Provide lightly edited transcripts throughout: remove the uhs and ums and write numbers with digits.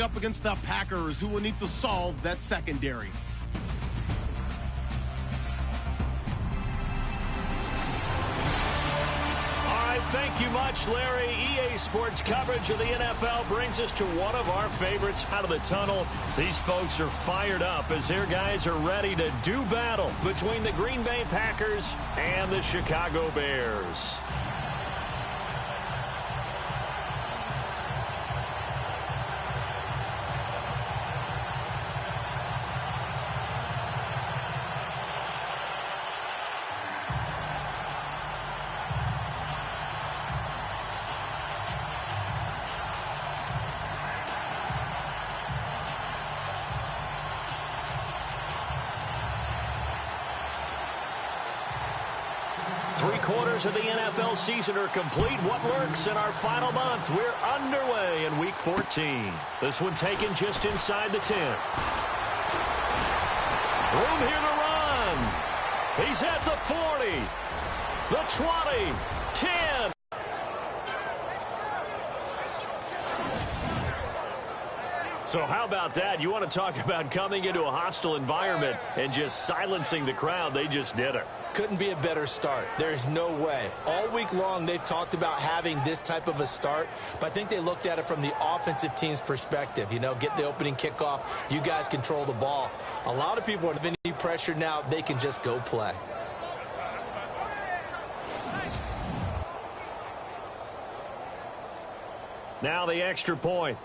up against the Packers, who will need to solve that secondary. Thank you much, Larry. EA Sports coverage of the NFL brings us to one of our favorites out of the tunnel. These folks are fired up as their guys are ready to do battle between the Green Bay Packers and the Chicago Bears. Three-quarters of the NFL season are complete. What lurks in our final month? We're underway in Week 14. This one taken just inside the 10. Room here to run. He's at the 40, the 20, 10. So how about that? You want to talk about coming into a hostile environment and just silencing the crowd. They just did it. Couldn't be a better start. There's no way. All week long, they've talked about having this type of a start, but I think they looked at it from the offensive team's perspective. You know, get the opening kickoff. You guys control the ball. A lot of people are under any pressure now. They can just go play. Now the extra point.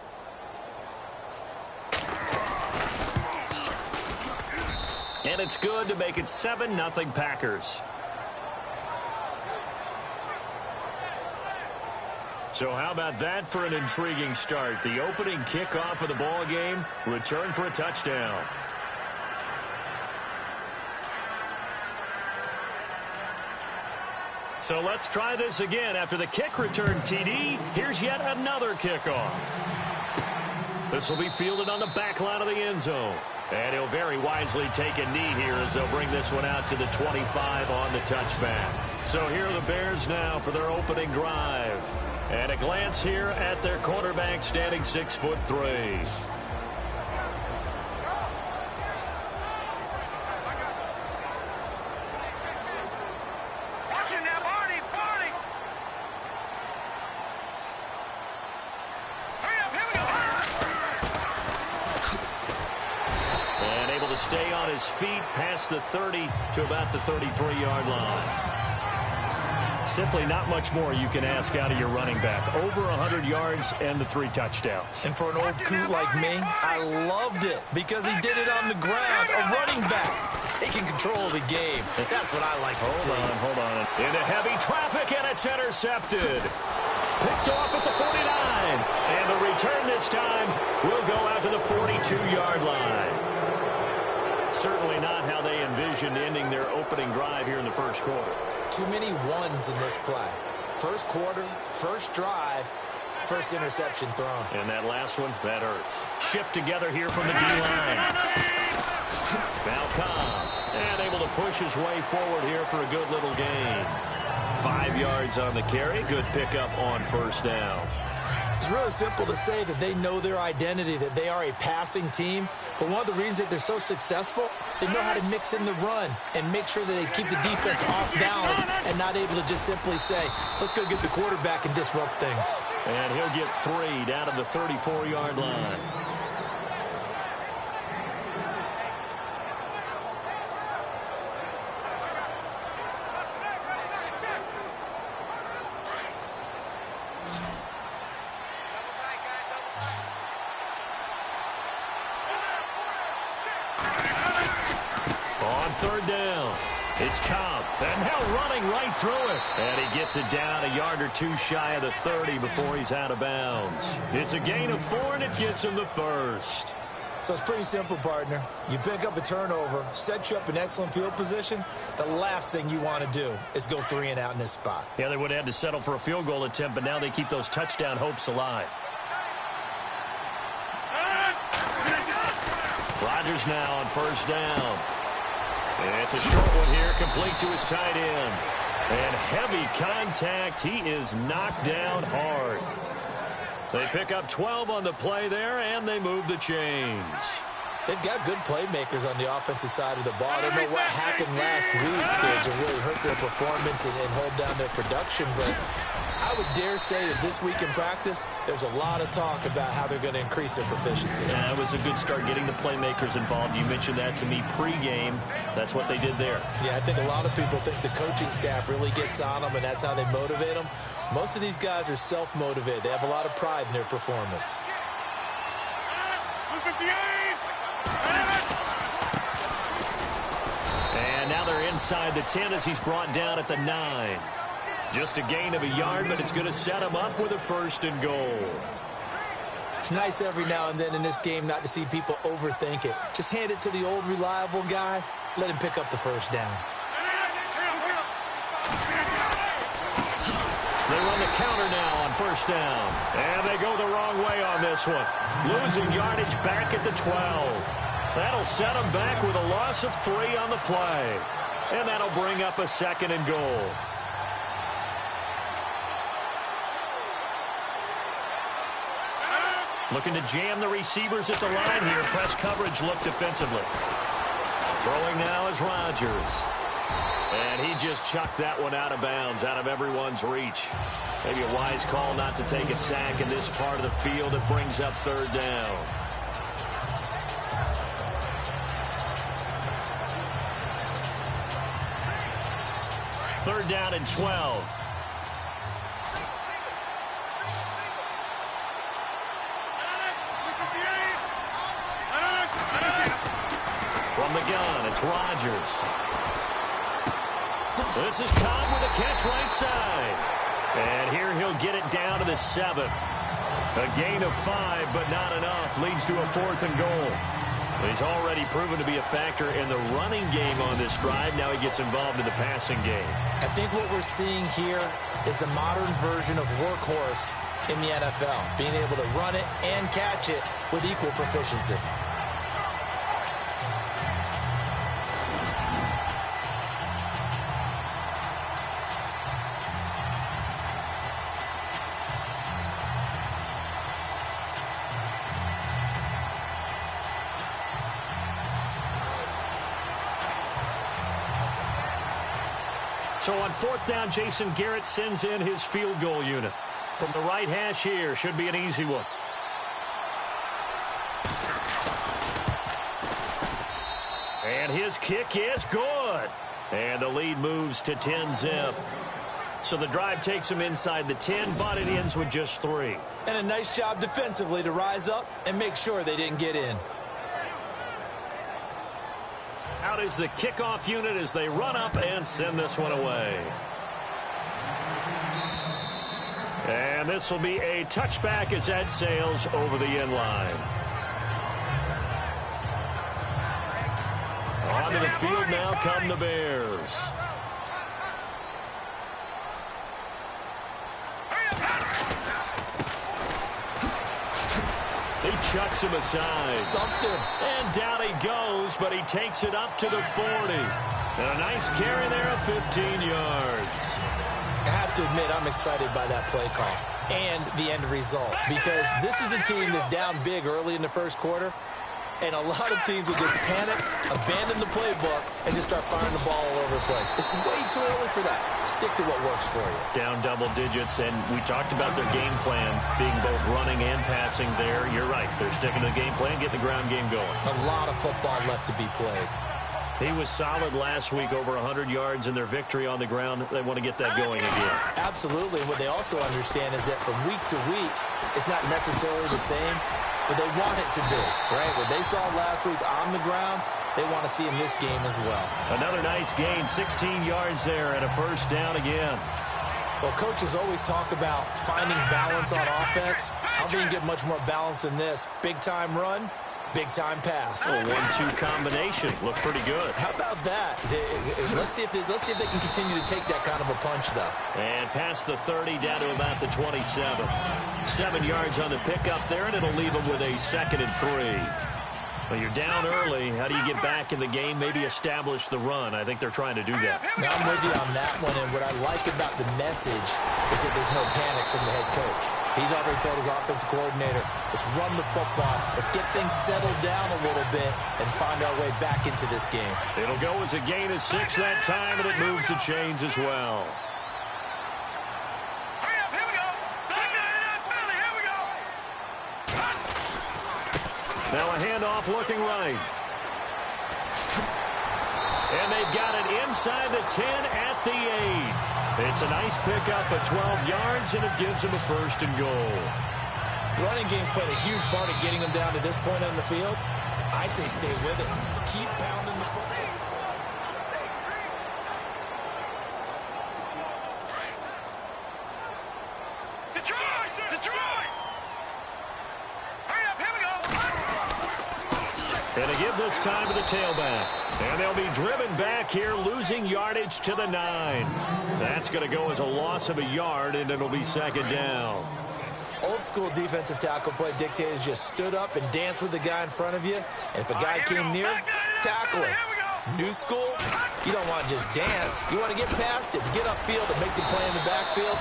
And it's good to make it 7-0 Packers. So how about that for an intriguing start? The opening kickoff of the ball game, return for a touchdown. So let's try this again. After the kick return TD, here's yet another kickoff. This will be fielded on the back line of the end zone. And he'll very wisely take a knee here as they'll bring this one out to the 25 on the touchback. So here are the Bears now for their opening drive. And a glance here at their quarterback standing 6'3". Stay on his feet past the 30 to about the 33-yard line. Simply not much more you can ask out of your running back. Over 100 yards and the 3 touchdowns. And for an old coot like me, I loved it because he did it on the ground. A running back taking control of the game. That's what I like to see. Hold on. Into heavy traffic, and it's intercepted. Picked off at the 49. And the return this time will go out to the 42-yard line. Certainly not how they envisioned ending their opening drive here in the first quarter. Too many ones in this play. First quarter, first drive, first interception thrown. And that last one, that hurts. Shift together here from the D-line. Malcolm, and able to push his way forward here for a good little gain. 5 yards on the carry. Good pickup on first down. It's really simple to say that they know their identity, that they are a passing team. But one of the reasons that they're so successful, they know how to mix in the run and make sure that they keep the defense off balance and not able to just simply say, let's go get the quarterback and disrupt things. And he'll get 3 down to the 34-yard line. Third down. It's Cobb. And now running right through it. And he gets it down a yard or 2 shy of the 30 before he's out of bounds. It's a gain of 4, and it gets him the first. So it's pretty simple, partner. You pick up a turnover, set you up in excellent field position. The last thing you want to do is go 3 and out in this spot. Yeah, they would have had to settle for a field goal attempt, but now they keep those touchdown hopes alive. Rodgers now on first down. And it's a short one here, complete to his tight end. And heavy contact. He is knocked down hard. They pick up 12 on the play there, and they move the chains. They've got good playmakers on the offensive side of the ball. I don't know what happened last week to really hurt their performance and hold down their production, but I would dare say that this week in practice, there's a lot of talk about how they're going to increase their proficiency. Yeah, it was a good start getting the playmakers involved. You mentioned that to me pregame. That's what they did there. Yeah, I think a lot of people think the coaching staff really gets on them, and that's how they motivate them. Most of these guys are self-motivated. They have a lot of pride in their performance. And now they're inside the 10 as he's brought down at the 9. Just a gain of a yard, but it's going to set him up with a 1st and goal. It's nice every now and then in this game not to see people overthink it. Just hand it to the old reliable guy. Let him pick up the 1st down. They run the counter now on 1st down. And they go the wrong way on this one. Losing yardage back at the 12. That'll set them back with a loss of 3 on the play. And that'll bring up a 2nd and goal. Looking to jam the receivers at the line here. Press coverage look defensively. Throwing now is Rodgers. And he just chucked that one out of bounds, out of everyone's reach. Maybe a wise call not to take a sack in this part of the field. It brings up 3rd down. Third down and 12. From the gun, it's Rodgers. This is Cobb with a catch right side. And here he'll get it down to the 7. A gain of 5, but not enough. Leads to a 4th and goal. He's already proven to be a factor in the running game on this drive. Now he gets involved in the passing game. I think what we're seeing here is the modern version of workhorse in the NFL. Being able to run it and catch it with equal proficiency. So on 4th down, Jason Garrett sends in his field goal unit. From the right hash here, should be an easy one. And his kick is good. And the lead moves to 10-zip. So the drive takes him inside the 10, but it ends with just 3. And a nice job defensively to rise up and make sure they didn't get in. Out is the kickoff unit as they run up and send this one away. And this will be a touchback as that sails over the end line. Onto the field now come the Bears. He chucks him aside. Dumped him. And down he goes, but he takes it up to the 40. And a nice carry there of 15 yards. I have to admit, I'm excited by that play call and the end result, because this is a team that's down big early in the 1st quarter, and a lot of teams will just panic, abandon the playbook, and just start firing the ball all over the place. It's way too early for that. Stick to what works for you. Down double digits, and we talked about their game plan being both running and passing there. You're right. They're sticking to the game plan, getting the ground game going. A lot of football left to be played. He was solid last week, over 100 yards in their victory on the ground. They want to get that going again. Absolutely. What they also understand is that from week to week, it's not necessarily the same, but they want it to be, right? What they saw last week on the ground, they want to see in this game as well. Another nice gain, 16 yards there, and a 1st down again. Well, coaches always talk about finding balance on offense. I don't think you get much more balance than this. Big-time run, big-time pass. A 1-2 combination. Looked pretty good. How about that? Let's see if they can continue to take that kind of a punch, though. And past the 30, down to about the 27. 7 yards on the pickup there, and it'll leave them with a 2nd and 3. Well, you're down early. How do you get back in the game? Maybe establish the run. I think they're trying to do that. Now, I'm with you on that one, and what I like about the message is that there's no panic from the head coach. He He's already told his offensive coordinator, let's run the football. Let's get things settled down a little bit and find our way back into this game. It'll go as a gain of 6 that time, and it moves the chains as well. Now a handoff looking right. And they've got it inside the 10 at the 8. It's a nice pickup of 12 yards, and it gives them a 1st and goal. The running game's played a huge part in getting them down to this point on the field. I say stay with it. Keep pounding the football. And they give this time to the tailback. And they'll be driven back here, losing yardage to the 9. That's going to go as a loss of a yard, and it'll be 2nd down. Old school defensive tackle play dictated just stood up and danced with the guy in front of you. And if a guy came near, tackle him. New school, you don't want to just dance. You want to get past it, get upfield, and make the play in the backfield.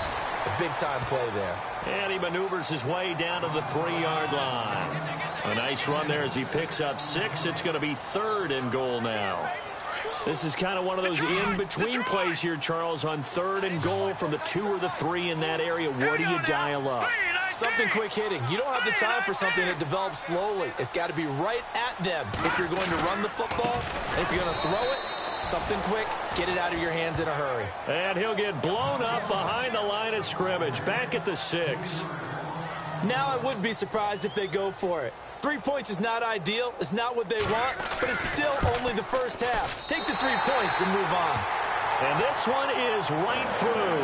A big-time play there. And he maneuvers his way down to the 3-yard line. A nice run there as he picks up 6. It's going to be 3rd and goal now. This is kind of one of those in-between plays here, Charles, on 3rd and goal from the 2 or the 3 in that area. What do you dial up? Something quick hitting. You don't have the time for something that develops slowly. It's got to be right at them if you're going to run the football. And if you're going to throw it, something quick, get it out of your hands in a hurry. And he'll get blown up behind the line of scrimmage, back at the 6. Now I would be surprised if they go for it. 3 points is not ideal. It's not what they want, but it's still only the first half. Take the 3 points and move on. And this one is right through.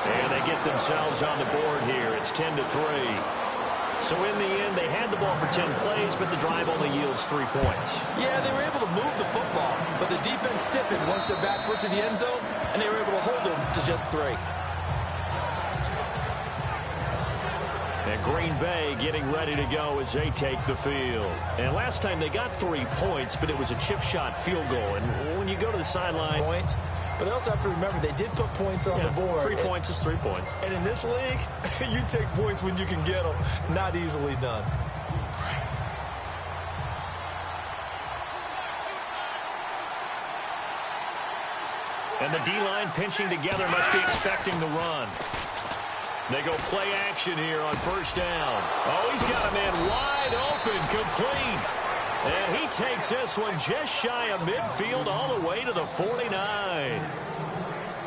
And they get themselves on the board here. It's 10-3. So in the end, they had the ball for 10 plays, but the drive only yields 3 points. Yeah, they were able to move the football, but the defense stiffened once their backs were to the end zone, and they were able to hold them to just 3. And Green Bay getting ready to go as they take the field. And last time they got 3 points, but it was a chip shot field goal. And when you go to the sideline... Point. But they also have to remember they did put points on the board. 3 points is 3 points. And in this league, you take points when you can get them. Not easily done. And the D-line pinching together must be expecting the run. They go play action here on 1st down. Oh, he's got a man wide open, complete. And he takes this one just shy of midfield all the way to the 49.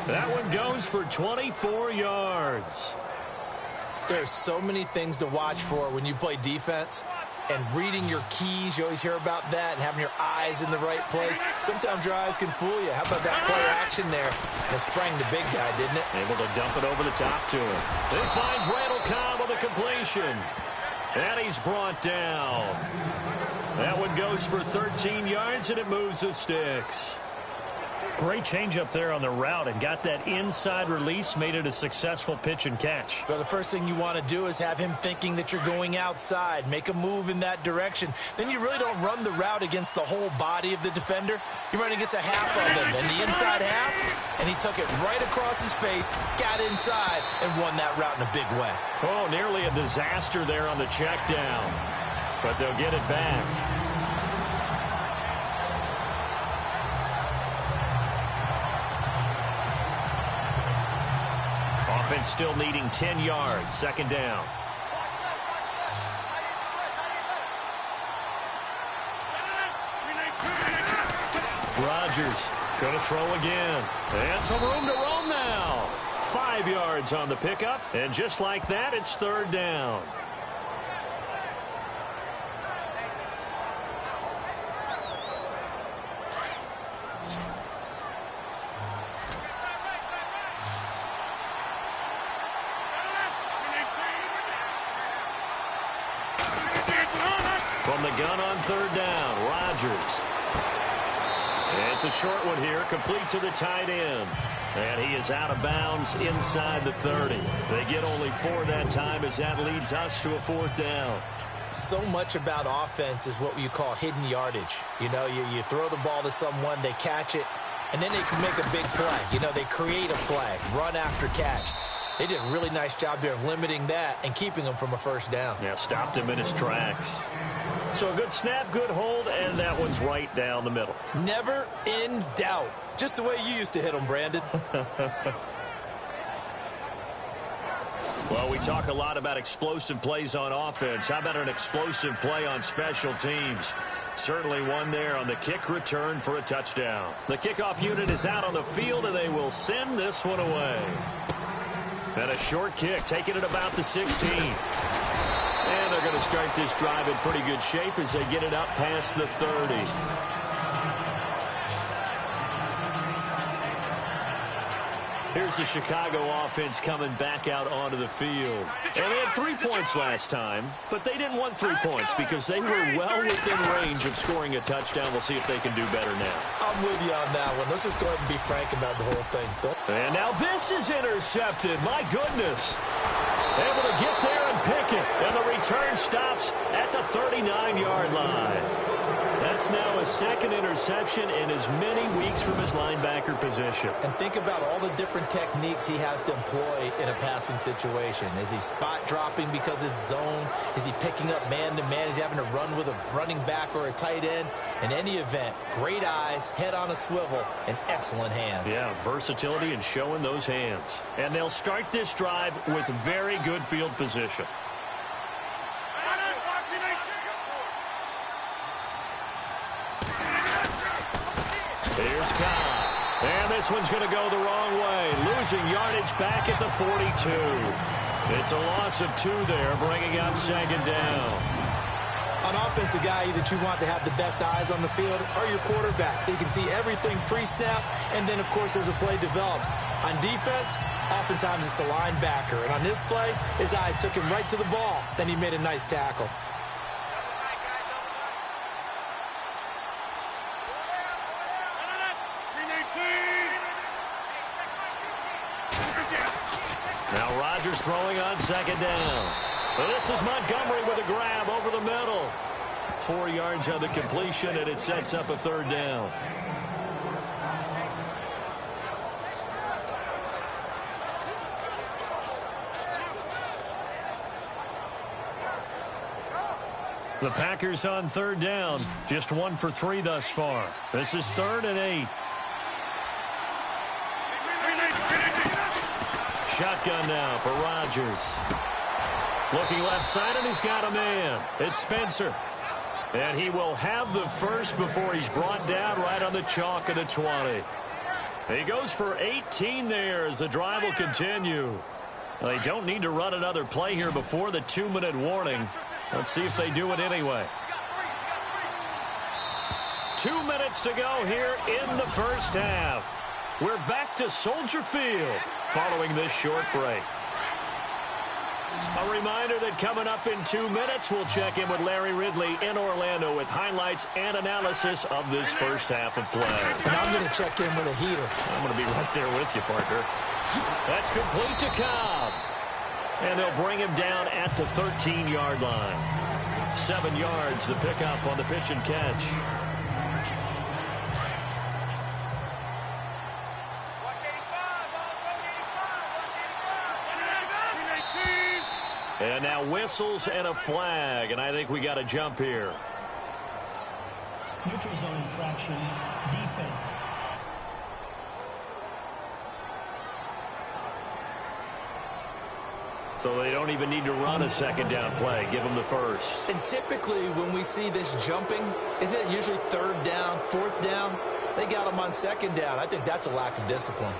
That one goes for 24 yards. There's so many things to watch for when you play defense. And reading your keys, you always hear about that, and having your eyes in the right place. Sometimes your eyes can fool you. How about that play action there? That sprang the big guy, didn't it? Able to dump it over the top to him. He finds Randall Cobb with a completion. And he's brought down. That one goes for 13 yards, and it moves the sticks. Great change up there on the route and got that inside release, made it a successful pitch and catch. Well, the first thing you want to do is have him thinking that you're going outside, make a move in that direction. Then you really don't run the route against the whole body of the defender. You run against a half of them, and the inside half, and he took it right across his face, got inside, and won that route in a big way. Oh, nearly a disaster there on the check down, but they'll get it back. Offense still needing 10 yards. 2nd down. Rodgers going to throw again. And some room to roam now. 5 yards on the pickup. And just like that, it's 3rd down. From the gun on 3rd down, Rodgers. It's a short one here, complete to the tight end. And he is out of bounds inside the 30. They get only 4 that time as that leads us to a 4th down. So much about offense is what you call hidden yardage. You know, you throw the ball to someone, they catch it, and then they can make a big play. You know, they create a play, run after catch. They did a really nice job there of limiting that and keeping him from a first down. Yeah, stopped him in his tracks. So a good snap, good hold, and that one's right down the middle. Never in doubt. Just the way you used to hit them, Brandon. Well, we talk a lot about explosive plays on offense. How about an explosive play on special teams? Certainly one there on the kick return for a touchdown. The kickoff unit is out on the field, and they will send this one away. And a short kick, taking it about the 16. And they're going to start this drive in pretty good shape as they get it up past the 30. Here's the Chicago offense coming back out onto the field. And they had 3 points last time, but they didn't want 3 points because they were well within range of scoring a touchdown. We'll see if they can do better now. I'm with you on that one. Let's just go ahead and be frank about the whole thing. And now this is intercepted. My goodness. Able to get there and pick it. And the return stops at the 39-yard line. That's now a second interception in as many weeks from his linebacker position. And think about all the different techniques he has to employ in a passing situation. Is he spot dropping because it's zone? Is he picking up man-to-man? Is he having to run with a running back or a tight end? In any event, great eyes, head on a swivel, and excellent hands. Yeah, versatility and showing those hands. And they'll start this drive with very good field position. Here's Cobb. And this one's going to go the wrong way. Losing yardage back at the 42. It's a loss of 2 there, bringing up second down. On offense, the guy that you want to have the best eyes on the field are your quarterback, so you can see everything pre-snap, and then, of course, as the play develops. On defense, oftentimes it's the linebacker. And on this play, his eyes took him right to the ball. Then he made a nice tackle. Now Rodgers throwing on second down. This is Montgomery with a grab over the middle. 4 yards on the completion, and it sets up a third down. The Packers on third down. Just 1 for 3 thus far. This is 3rd and 8. Shotgun now for Rodgers. Looking left side, and he's got a man. It's Spencer. And he will have the first before he's brought down right on the chalk of the 20. He goes for 18 there as the drive will continue. They don't need to run another play here before the 2-minute warning. Let's see if they do it anyway. 2 minutes to go here in the first half. We're back to Soldier Field following this short break. A reminder that coming up in 2 minutes, we'll check in with Larry Ridley in Orlando with highlights and analysis of this first half of play. And I'm going to check in with a heater. I'm going to be right there with you, partner. That's complete to Cobb. And they'll bring him down at the 13-yard line. 7 yards, the pickup on the pitch and catch. And now whistles and a flag, and I think we got to jump here. Neutral zone infraction, defense. So they don't even need to run a second down play. Give them the first. And typically when we see this jumping, isn't it usually 3rd down, 4th down? They got them on 2nd down. I think that's a lack of discipline.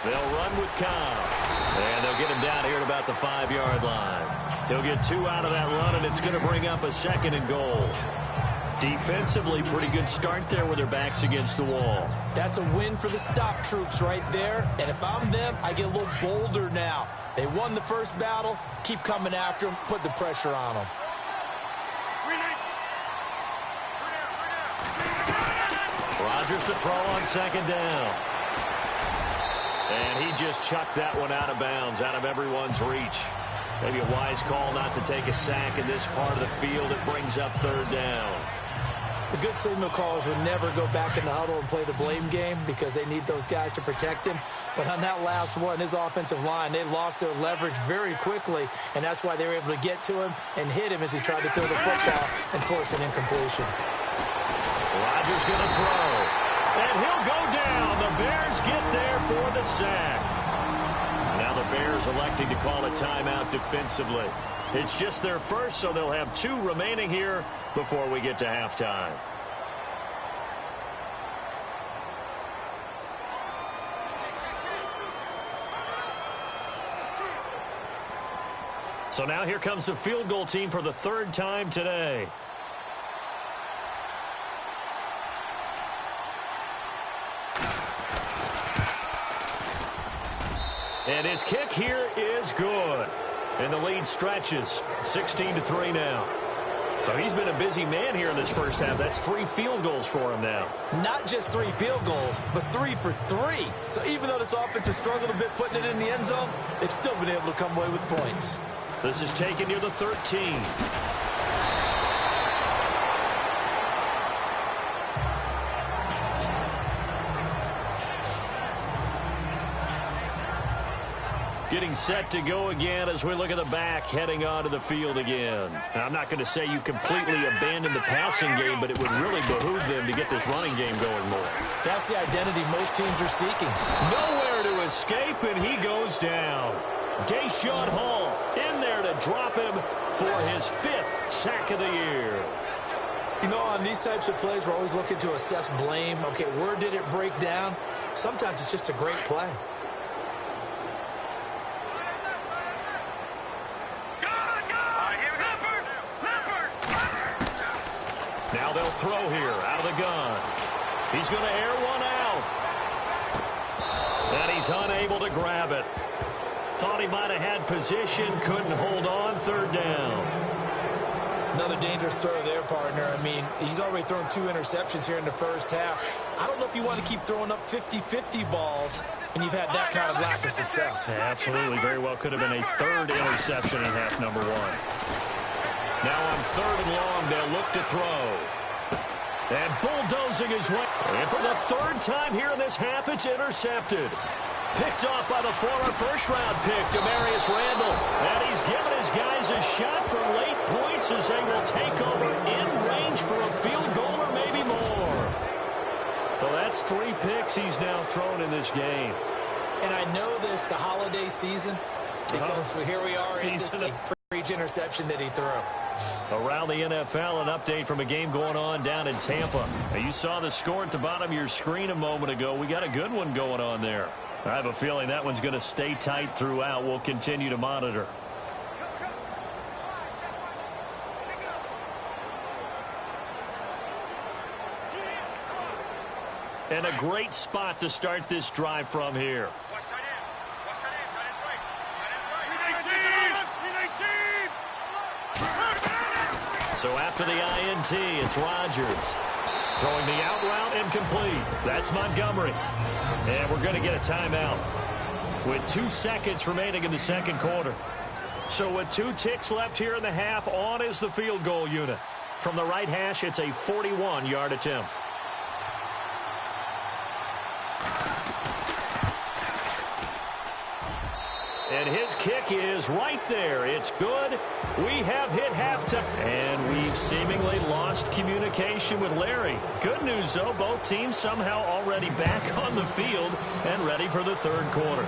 They'll run with Cobb. And they'll get him down here at about the 5-yard line. He'll get 2 out of that run, and it's going to bring up a 2nd and goal. Defensively, pretty good start there with their backs against the wall. That's a win for the stop troops right there. And if I'm them, I get a little bolder now. They won the first battle. Keep coming after them. Put the pressure on them. Rodgers to throw on 2nd down. And he just chucked that one out of bounds, out of everyone's reach. Maybe a wise call not to take a sack in this part of the field. It brings up third down. The good signal callers would never go back in the huddle and play the blame game because they need those guys to protect him. But on that last one, his offensive line, they lost their leverage very quickly, and that's why they were able to get to him and hit him as he tried to throw the football and force an incompletion. Rodgers going to throw, and he'll go down. The Bears get there for the sack. Now the Bears electing to call a timeout defensively. It's just their first, so they'll have 2 remaining here before we get to halftime. So now here comes the field goal team for the 3rd time today. And his kick here is good. And the lead stretches. 16-3 now. So he's been a busy man here in this first half. That's 3 field goals for him now. Not just 3 field goals, but 3 for 3. So even though this offense has struggled a bit putting it in the end zone, they've still been able to come away with points. This is taken near the 13. Getting set to go again as we look at the back, heading onto the field again. Now, I'm not going to say you completely abandon the passing game, but it would really behoove them to get this running game going more. That's the identity most teams are seeking. Nowhere to escape, and he goes down. Deshaun Hall in there to drop him for his 5th sack of the year. You know, on these types of plays, we're always looking to assess blame. Okay, where did it break down? Sometimes it's just a great play. Now they'll throw here out of the gun. He's going to air one out. And he's unable to grab it. Thought he might have had position, couldn't hold on. 3rd down. Another dangerous throw there, partner. I mean, he's already thrown 2 interceptions here in the first half. I don't know if you want to keep throwing up 50-50 balls when you've had that kind of lack of success. Yeah, absolutely. Very well could have been a 3rd interception in half number 1. Now on 3rd and long, they'll look to throw. And bulldozing his way. And for the 3rd time here in this half, it's intercepted. Picked off by the former first-round pick, Demarius Randall. And he's given his guys a shot for late points as they will take over in range for a field goal or maybe more. Well, that's 3 picks he's now thrown in this game. And I know this, the holiday season, because here we are in this for each interception that he threw. Around the NFL, an update from a game going on down in Tampa. Now, you saw the score at the bottom of your screen a moment ago. We got a good one going on there. I have a feeling that one's going to stay tight throughout. We'll continue to monitor. And a great spot to start this drive from here. So after the INT, it's Rodgers. Throwing the out route incomplete. That's Montgomery. And we're going to get a timeout with 2 seconds remaining in the 2nd quarter. So with 2 ticks left here in the half, on is the field goal unit. From the right hash, it's a 41-yard attempt. And his kick is right there. It's good. We have hit halftime. And we've seemingly lost communication with Larry. Good news, though, both teams somehow already back on the field and ready for the 3rd quarter.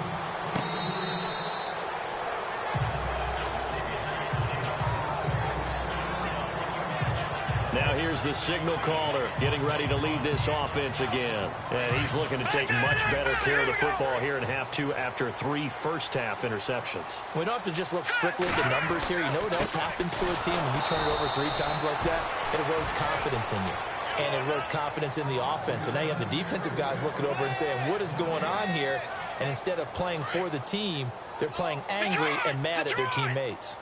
Now here's the signal caller getting ready to lead this offense again. And he's looking to take much better care of the football here in half 2 after 3 first-half interceptions. We don't have to just look strictly at the numbers here. You know what else happens to a team when you turn it over 3 times like that? It erodes confidence in you. And it erodes confidence in the offense. And now you have the defensive guys looking over and saying, what is going on here? And instead of playing for the team, they're playing angry and mad at their teammates.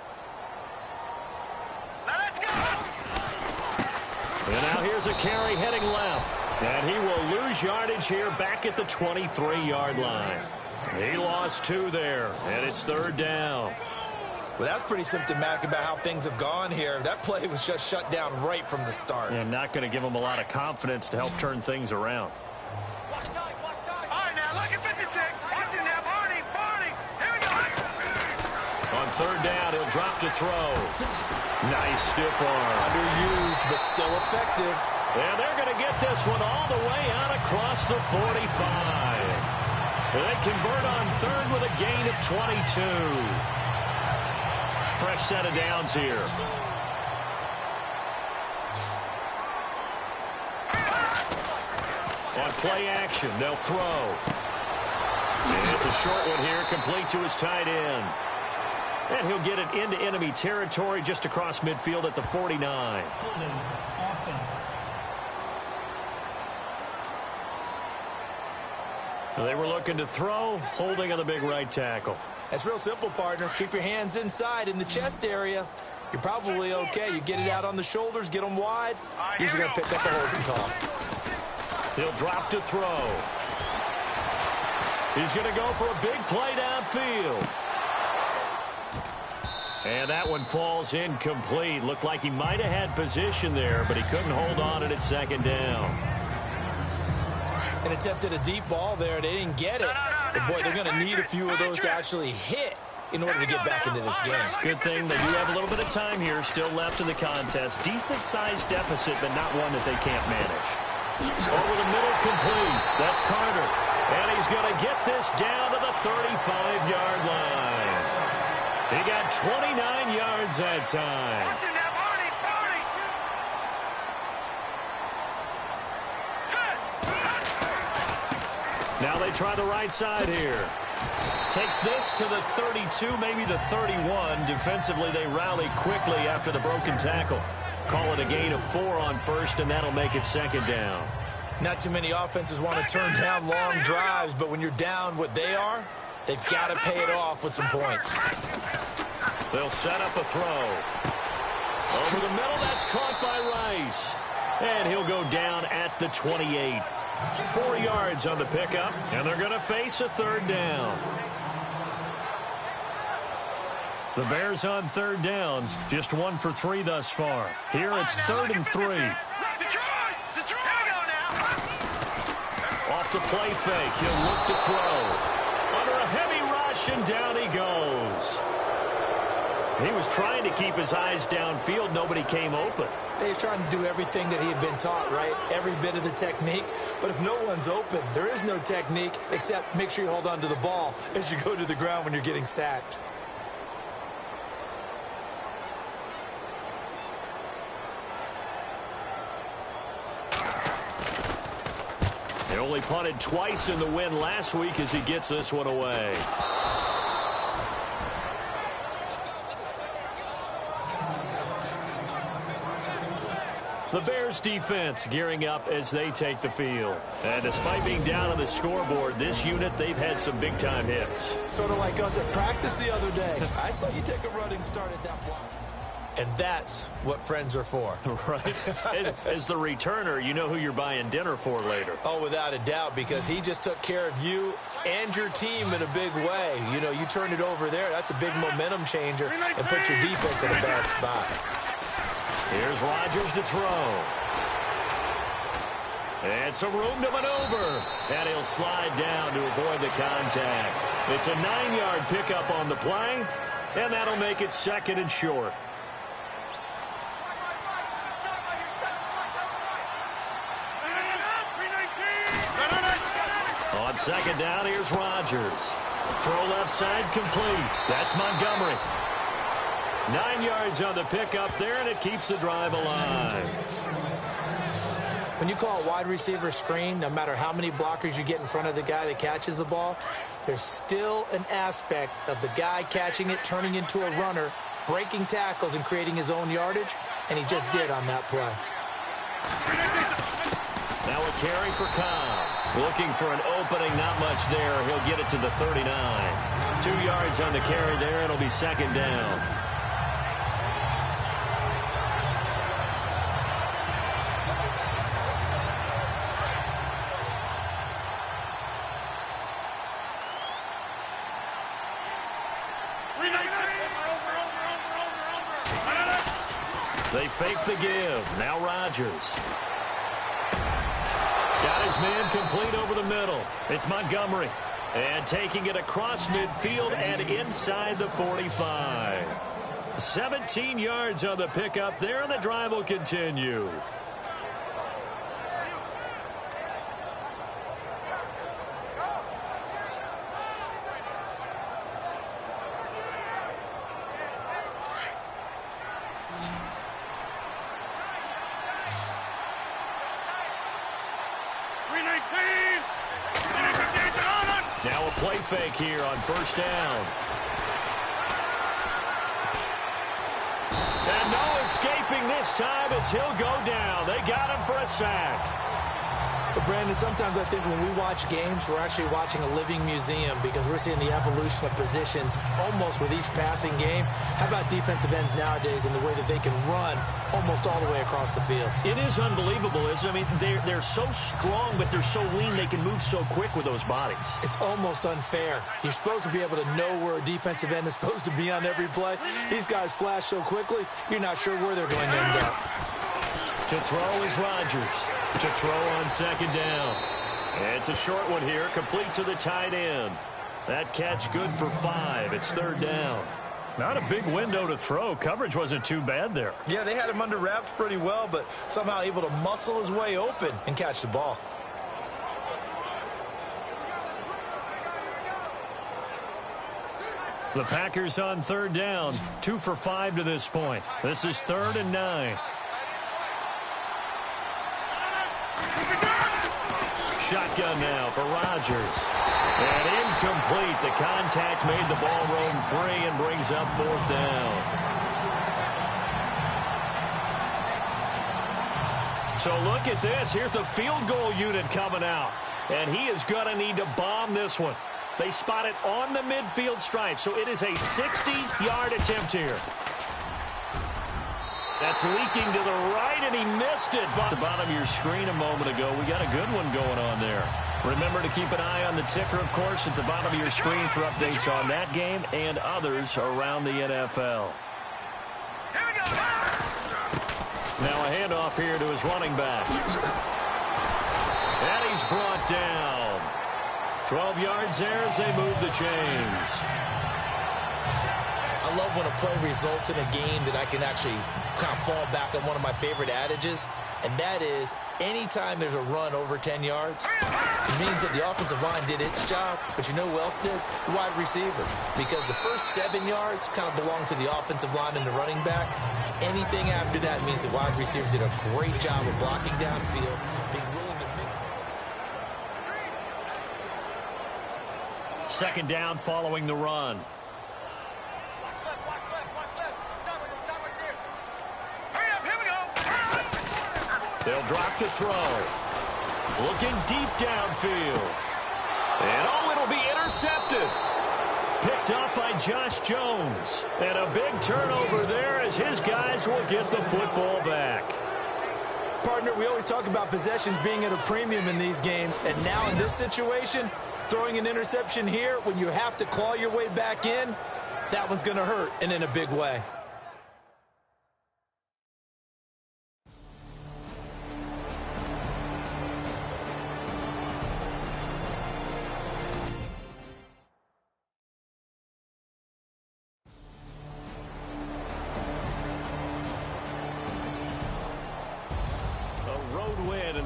And now here's a carry heading left. And he will lose yardage here back at the 23-yard line. He lost 2 there, and it's 3rd down. Well, that's pretty symptomatic about how things have gone here. That play was just shut down right from the start. And not going to give him a lot of confidence to help turn things around. All right, now, look at 56. Watch it now, Barney. Here we go. On 3rd down, he'll drop to throw. Nice stiff arm. Underused, but still effective. And they're going to get this one all the way out across the 45. They convert on 3rd with a gain of 22. Fresh set of downs here. On play action, they'll throw. And it's a short one here, complete to his tight end. And he'll get it into enemy territory just across midfield at the 49. Holding offense. They were looking to throw, holding on the big right tackle. That's real simple, partner. Keep your hands inside in the chest area. You're probably okay. You get it out on the shoulders, get them wide. Usually going to pick up a holding call. He'll drop to throw. He's going to go for a big play downfield. And that one falls incomplete. Looked like he might have had position there, but he couldn't hold on it at 2nd down. And attempted a deep ball there. They didn't get it. But, boy, they're going to need a few of those to actually hit in order to get back into this game. Good thing they do have a little bit of time here still left in the contest. Decent-sized deficit, but not one that they can't manage. Over the middle, complete. That's Carter. And he's going to get this down to the 35-yard line. He got 29 yards that time. Now they try the right side here. Takes this to the 32, maybe the 31. Defensively, they rally quickly after the broken tackle. Call it a gain of 4 on 1st, and that'll make it 2nd down. Not too many offenses want to turn down long drives, but when you're down what they are, they've got to pay it off with some points. They'll set up a throw. Over the middle, that's caught by Rice. And he'll go down at the 28. 4 yards on the pickup, and they're going to face a 3rd down. The Bears on 3rd down, just 1 for 3 thus far. Here it's 3rd and 3. Off the play fake, he'll look to throw. Under a heavy rush, and down he goes. He was trying to keep his eyes downfield. Nobody came open. He's trying to do everything that he had been taught, right? Every bit of the technique. But if no one's open, there is no technique except make sure you hold on to the ball as you go to the ground when you're getting sacked. He only punted twice in the win last week as he gets this one away. The Bears defense gearing up as they take the field. And despite being down on the scoreboard, this unit, they've had some big-time hits. Sort of like us at practice the other day. I saw you take a running start at that block. And that's what friends are for. Right. As the returner, you know who you're buying dinner for later. Oh, without a doubt, because he just took care of you and your team in a big way. You know, you turned it over there. That's a big momentum changer and put your defense in a bad spot. Here's Rodgers to throw. And some room to maneuver. And he'll slide down to avoid the contact. It's a 9-yard pickup on the play, and that'll make it 2nd and short. On 2nd down, here's Rodgers. Throw left side complete. That's Montgomery. 9 yards on the pickup there, and it keeps the drive alive. When you call a wide receiver screen, no matter how many blockers you get in front of the guy that catches the ball, there's still an aspect of the guy catching it, turning into a runner, breaking tackles and creating his own yardage, and he just did on that play. Now a carry for Cobb. Looking for an opening, not much there. He'll get it to the 39. 2 yards on the carry there, it'll be 2nd down. They fake the give. Now Rodgers. Got his man complete over the middle. It's Montgomery. And taking it across midfield and inside the 45. 17 yards on the pickup there, and the drive will continue. Now a play fake here on first down. And no escaping this time as he'll go down. They got him for a sack. But Brandon, sometimes I think when we watch games, we're actually watching a living museum because we're seeing the evolution of positions almost with each passing game. How about defensive ends nowadays and the way that they can run almost all the way across the field? It is unbelievable, isn't it? I mean, they're so strong, but they're so lean. They can move so quick with those bodies. It's almost unfair. You're supposed to be able to know where a defensive end is supposed to be on every play. These guys flash so quickly, you're not sure where they're going to end up. To throw is Rodgers. To throw on second down. It's a short one here, complete to the tight end. That catch good for 5. It's third down. Not a big window to throw. Coverage wasn't too bad there. Yeah, they had him under wraps pretty well, but somehow able to muscle his way open and catch the ball. The Packers on third down. 2 for 5 to this point. This is 3rd and 9. Shotgun now for Rodgers. And incomplete. The contact made the ball roam free and brings up 4th down. So look at this. Here's the field goal unit coming out. And he is going to need to bomb this one. They spot it on the midfield stripe. So it is a 60-yard attempt here. That's leaking to the right, and he missed it. At the bottom of your screen a moment ago, we got a good one going on there. Remember to keep an eye on the ticker, of course, at the bottom of your screen for updates on that game and others around the NFL. Now a handoff here to his running back. And he's brought down. 12 yards there as they move the chains. I love when a play results in a game that I can actually kind of fall back on one of my favorite adages, and that is anytime there's a run over 10 yards, it means that the offensive line did its job, but you know who else did? The wide receiver. Because the first 7 yards kind of belong to the offensive line and the running back. Anything after that means the wide receivers did a great job of blocking downfield, being willing to mix. Second down following the run. They'll drop to throw. Looking deep downfield. And oh, it'll be intercepted. Picked up by Josh Jones. And a big turnover there as his guys will get the football back. Partner, we always talk about possessions being at a premium in these games. And now in this situation, throwing an interception here when you have to claw your way back in, that one's going to hurt, and in a big way.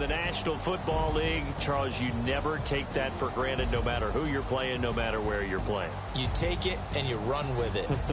National Football League, Charles, you never take that for granted no matter who you're playing, no matter where you're playing. You take it and you run with it.